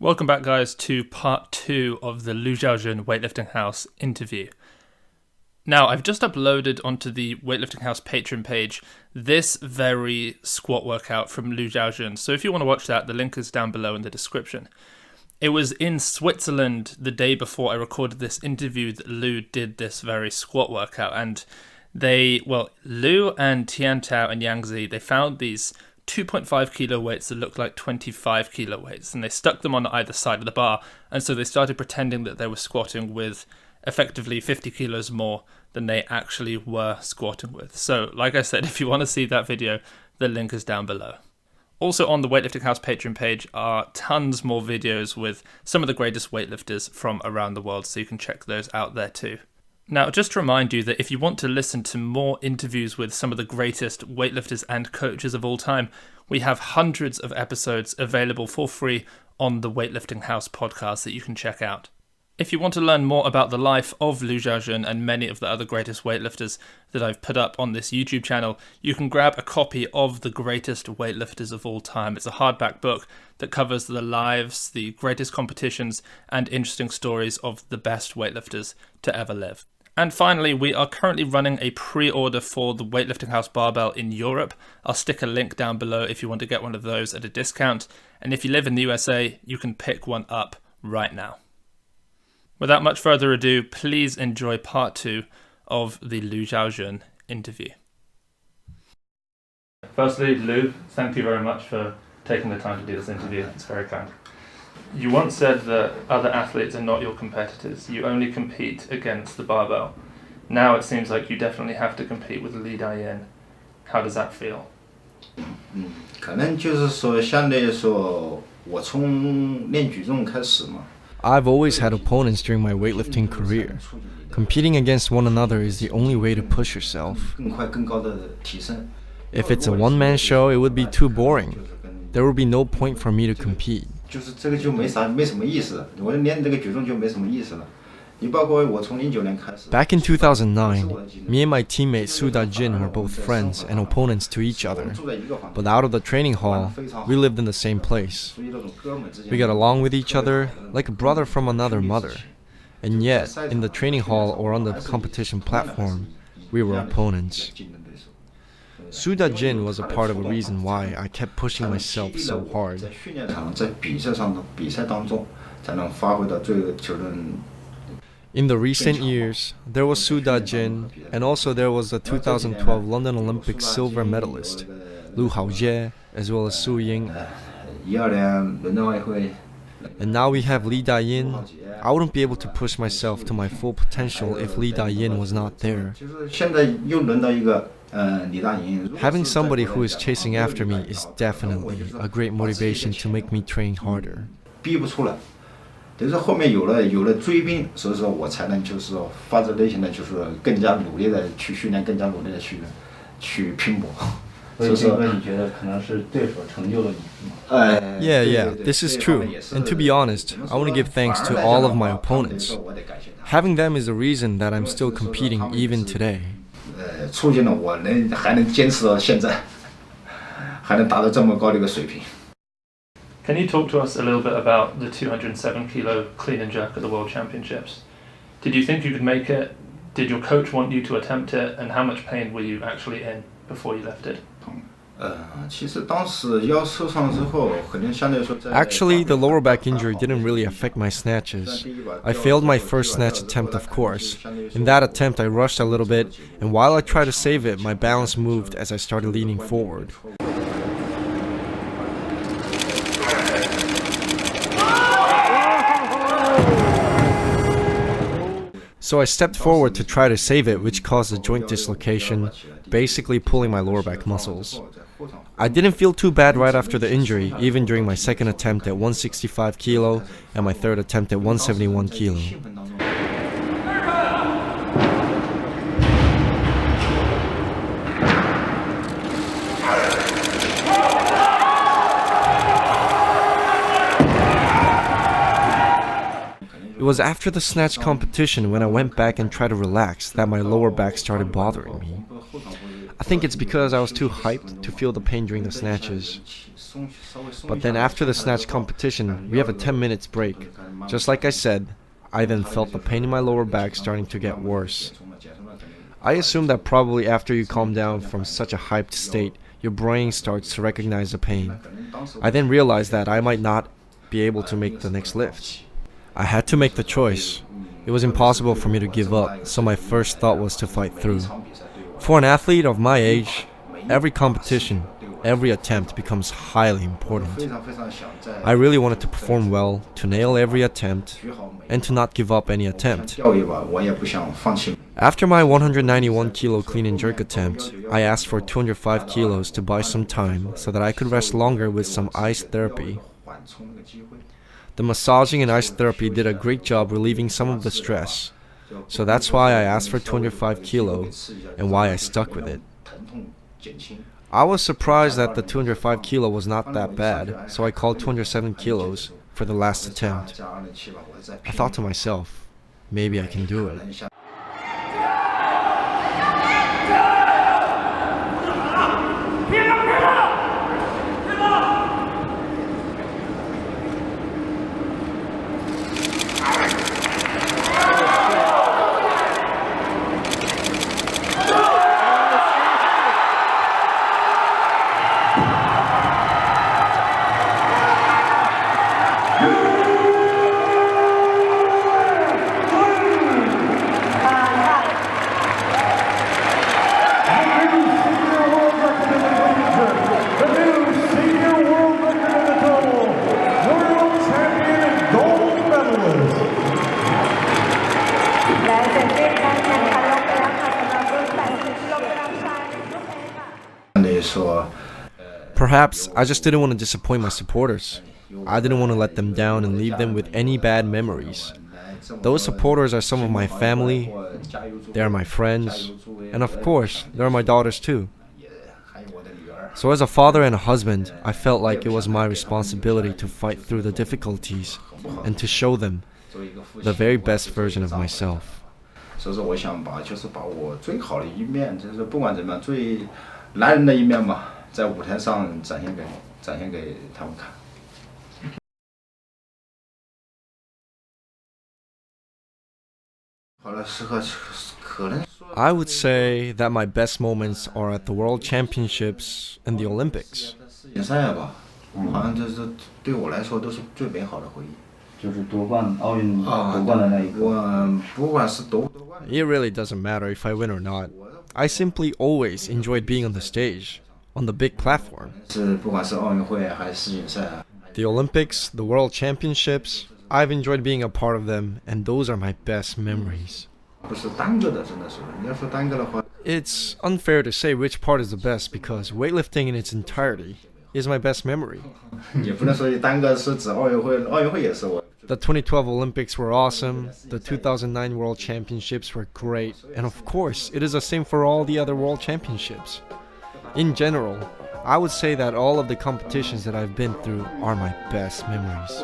Welcome back, guys, to part 2 of the Li Xiaojun Weightlifting House interview. Now, I've just uploaded onto the Weightlifting House Patreon page this very squat workout from Li Xiaojun, so if you want to watch that, the link is down below in the description. It was in Switzerland the day before I recorded this interview that Lu did this very squat workout, and Lu and Tian Tao and Yangzi, they found these 2.5 kilo weights that looked like 25 kilo weights, and they stuck them on either side of the bar, and so they started pretending that they were squatting with effectively 50 kilos more than they actually were squatting with. So, like I said, if you want to see that video, the link is down below. Also on the Weightlifting House Patreon page are tons more videos with some of the greatest weightlifters from around the world, so you can check those out there too. Now, just to remind you that if you want to listen to more interviews with some of the greatest weightlifters and coaches of all time, we have hundreds of episodes available for free on the Weightlifting House podcast that you can check out. If you want to learn more about the life of Li Xiaojun and many of the other greatest weightlifters that I've put up on this YouTube channel, you can grab a copy of The Greatest Weightlifters of All Time. It's a hardback book that covers the lives, the greatest competitions, and interesting stories of the best weightlifters to ever live. And finally, we are currently running a pre-order for the Weightlifting House Barbell in Europe. I'll stick a link down below if you want to get one of those at a discount. And if you live in the USA, you can pick one up right now. Without much further ado, please enjoy part 2 of the Li Xiaojun interview. Firstly, Lu, thank you very much for taking the time to do this interview. It's very kind. You once said that other athletes are not your competitors. You only compete against the barbell. Now it seems like you definitely have to compete with Li Dayin. How does that feel? 可能就是说相对来说我从练举重开始嘛 I've always had opponents during my weightlifting career. Competing against one another is the only way to push yourself. If it's a one-man show, it would be too boring. There would be no point for me to compete. Back in 2009, me and my teammate Su Dajin were both friends and opponents to each other. But out of the training hall, we lived in the same place. We got along with each other like a brother from another mother. And yet, in the training hall or on the competition platform, we were opponents. Su Dajin was a part of a reason why I kept pushing myself so hard. In the recent years, there was Su Dajin, and also there was the 2012 London Olympics silver medalist, Lu Haojie, as well as Su Ying. And now we have Li Dayin. I wouldn't be able to push myself to my full potential if Li Dayin was not there. Having somebody who is chasing after me is definitely a great motivation to make me train harder. 等于说后面有了追兵，所以说我才能就是说发自内心的就是更加努力的去训练，更加努力的去拼搏。所以说你觉得可能是对手成就了你是吗？ Yeah, this is true. And to be honest, I want to give thanks to all of my opponents. Having them is the reason that I'm still competing even today. 促进了我还能坚持到现在，还能达到这么高的一个水平。 Can you talk to us a little bit about the 207 kilo clean and jerk at the World Championships? Did you think you could make it? Did your coach want you to attempt it? And how much pain were you actually in before you left it? Actually, the lower back injury didn't really affect my snatches. I failed my first snatch attempt, of course. In that attempt, I rushed a little bit, and while I tried to save it, my balance moved as I started leaning forward. So I stepped forward to try to save it, which caused a joint dislocation, basically pulling my lower back muscles. I didn't feel too bad right after the injury, even during my second attempt at 165 kilo and my third attempt at 171 kilo. It was after the snatch competition when I went back and tried to relax that my lower back started bothering me. I think it's because I was too hyped to feel the pain during the snatches. But then after the snatch competition, we have a 10 minutes break. Just like I said, I then felt the pain in my lower back starting to get worse. I assume that probably after you calm down from such a hyped state, your brain starts to recognize the pain. I then realized that I might not be able to make the next lift. I had to make the choice. It was impossible for me to give up, so my first thought was to fight through. For an athlete of my age, every competition, every attempt becomes highly important. I really wanted to perform well, to nail every attempt, and to not give up any attempt. After my 191 kilo clean and jerk attempt, I asked for 205 kilos to buy some time so that I could rest longer with some ice therapy. The massaging and ice therapy did a great job relieving some of the stress. So that's why I asked for 205 kilo and why I stuck with it. I was surprised that the 205 kilo was not that bad, so I called 207 kilos for the last attempt. I thought to myself, maybe I can do it. Perhaps I just didn't want to disappoint my supporters. I didn't want to let them down and leave them with any bad memories. Those supporters are some of my family, they are my friends, and of course, they are my daughters too. So as a father and a husband, I felt like it was my responsibility to fight through the difficulties and to show them the very best version of myself. 所以说我想把我最好的一面，就是不管怎么样，最男人的一面吧，在舞台上展现给他们看。好了，可能。I would say that my best moments are at the World Championships and the Olympics. 世锦赛吧，好像这是对我来说都是最美好的回忆。就是夺冠，奥运夺冠的那一刻。不管是夺冠。It really doesn't matter if I win or not. I simply always enjoyed being on the stage, on the big platform. 是不管是奥运会还是世锦赛。The Olympics, the World Championships, I've enjoyed being a part of them, and those are my best memories. 不是单个的，真的是。你要说单个的话。It's unfair to say which part is the best because weightlifting in its entirety is my best memory. 也不能说单个是指奥运会，奥运会也是我。The 2012 Olympics were awesome, the 2009 World Championships were great, and of course, it is the same for all the other World Championships. In general, I would say that all of the competitions that I've been through are my best memories.